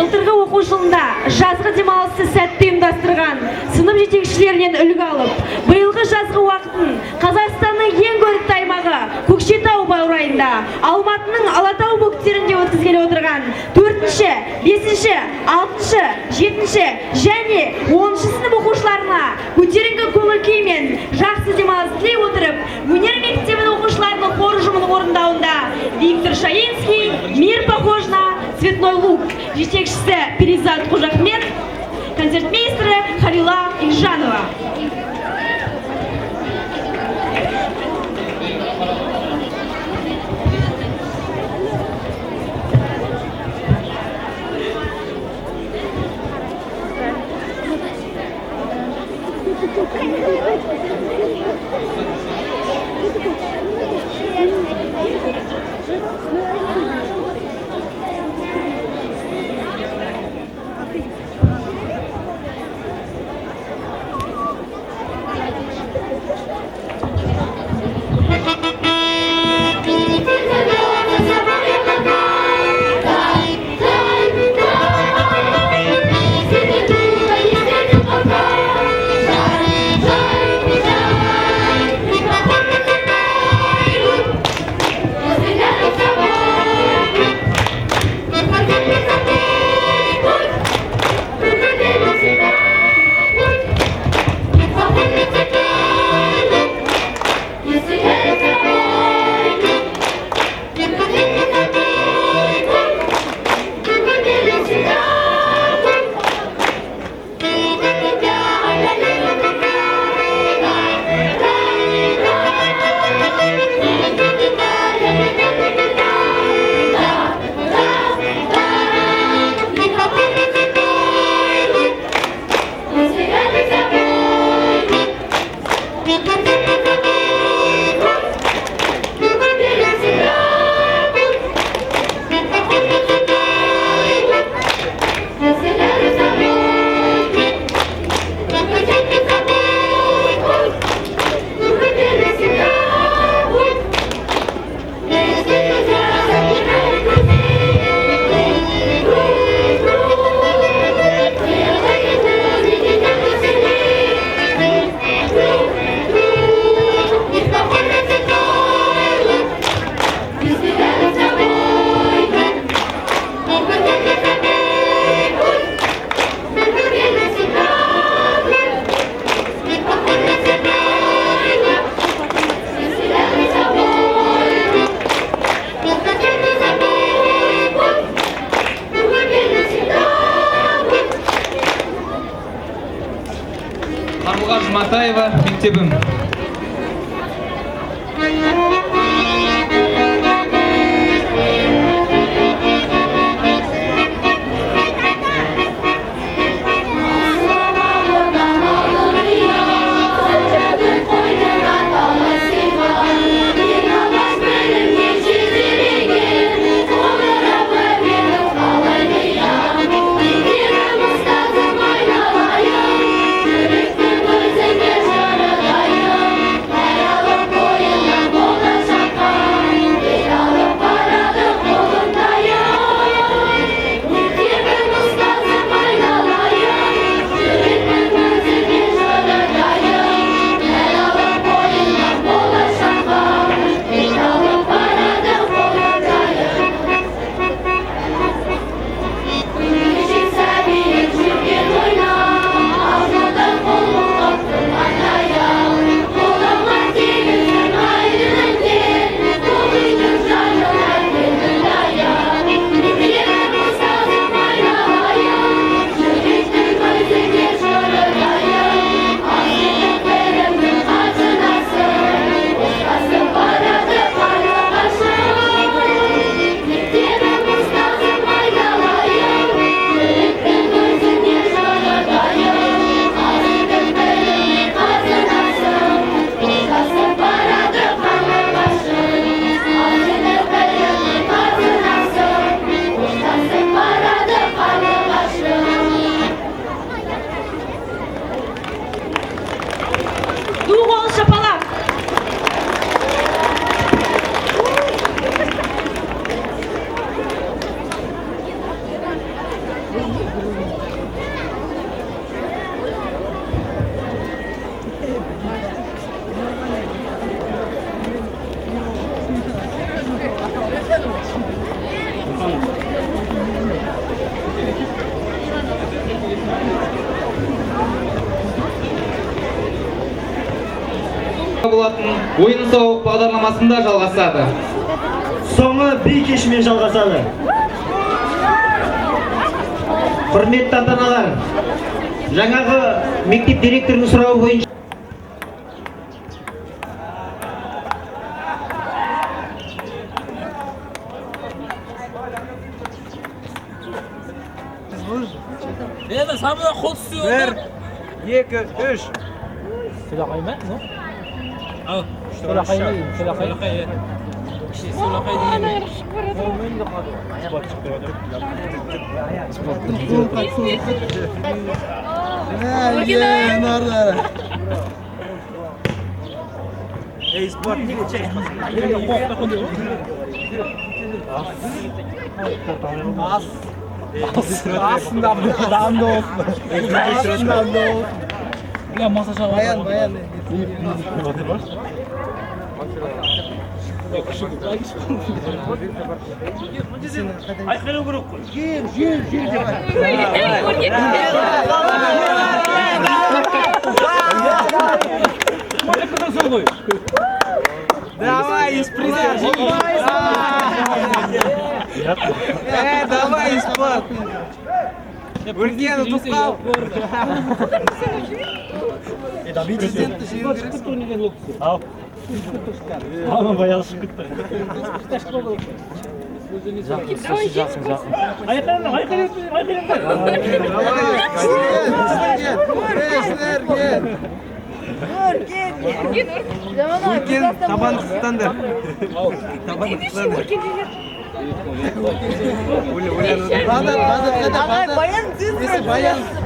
былтырғы оқу жылында жазғы демалысты сәтті ұйымдастырған сынып жетекшілерінен үлгі алып, биылғы жазғы уақытын Қазақстанның ең көрікті аймағы Көкшетау баурайында, Алматының Алатау бөктерінде өткізгелі отырған 4-ші, 5-ші, 6-ші, 7-ші және 10-ші сынып оқушыларына көтеріңкі көңіл күй мен жақсы демалыс тілей отырып, өнер мектебінің оқушыларының хор ұжымының орындауында Виктор Шаинский, «Мир похож на цветной луг», жетекшісі Перизат Қожахмет, концертмейстері Халила Ильжанова. Матаева мектебім. Yeah. болатын ойын-сауық бағдарламасында жалғасады. Соңы би кешімен жалғасады. Құрметті ата-аналар, жаңағы мектеп директорының сұрауы бойынша Енді самыда қол түсіу. 1, 2, 3. Сөлақай ма? Ал. Сөлақай ма? Сөлақай. Сөлақай деген. Ей, спорт, неге чек? Астында бұдан да olsun. Астында da olsun. Бля, маса шаға. Bayan. Айқайлау керек қой. Жел деп. Давай, исправь. Давай, исправь. Өлген ұтып қал. Ama bayağı sıkıntı. Ülken tabanlıktandır. Tabanlıktandır.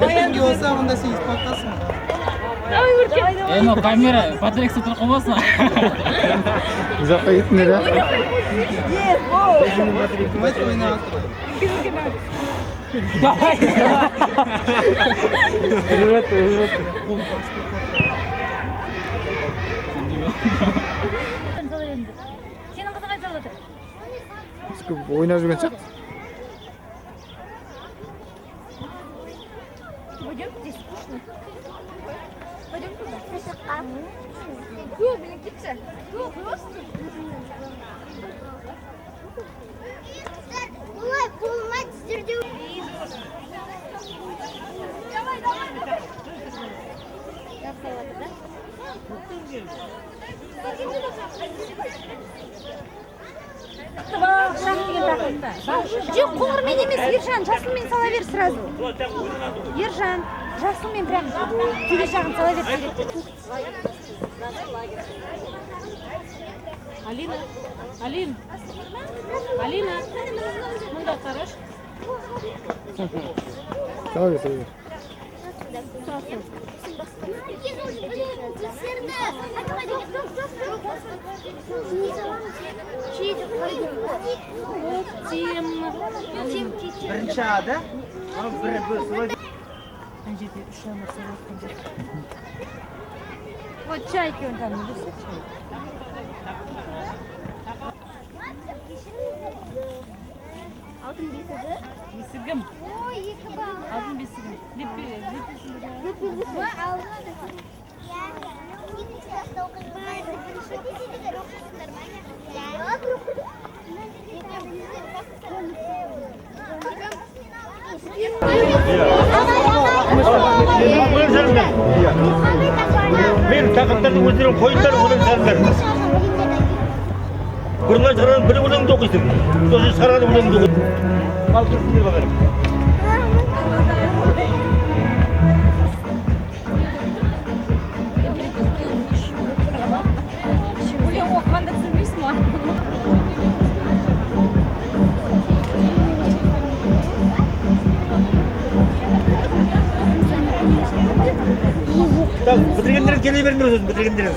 Bayan olsa onda siz patlasın. Eno kamera, Patrick sıtır kovasa. Uzakta gitme de. Maç oynamak. Evet. Senin kızı kaç oldu? Oynar жүрген сияқты. Пойдем, здесь скучно. Пойдем туда. Yok, блин, gitsen. Yok, просто. Olay, bulmak sürdü. Давай. Yapsaydı da. Жоқ, қоңырмен емес, Ержан, жасылмен сала бер сразу. Ержан, жасылмен прям келе жағын сала бер керек. Алина, мұнда қараш. Сала бер. Бірінші ада, бірі бұл. Вот чайки он там не висит. Алтын бесігі? Бесігім. Ой, екі бал. Алтын бесігім. Леппесің. Алғады. Екінші класста оқимын. Мен тақырыптардың өздерін қойындар өлең салыңдар. Бұрынға шығарған бір өлеңді оқисың. Сосын шығарған өлеңді оқисың. Ал тұрсын деп бағарым. Өлең оқығанда түсінбейсің ма? Бітіргендерін келе беріңдер өзін, бітіргендерін.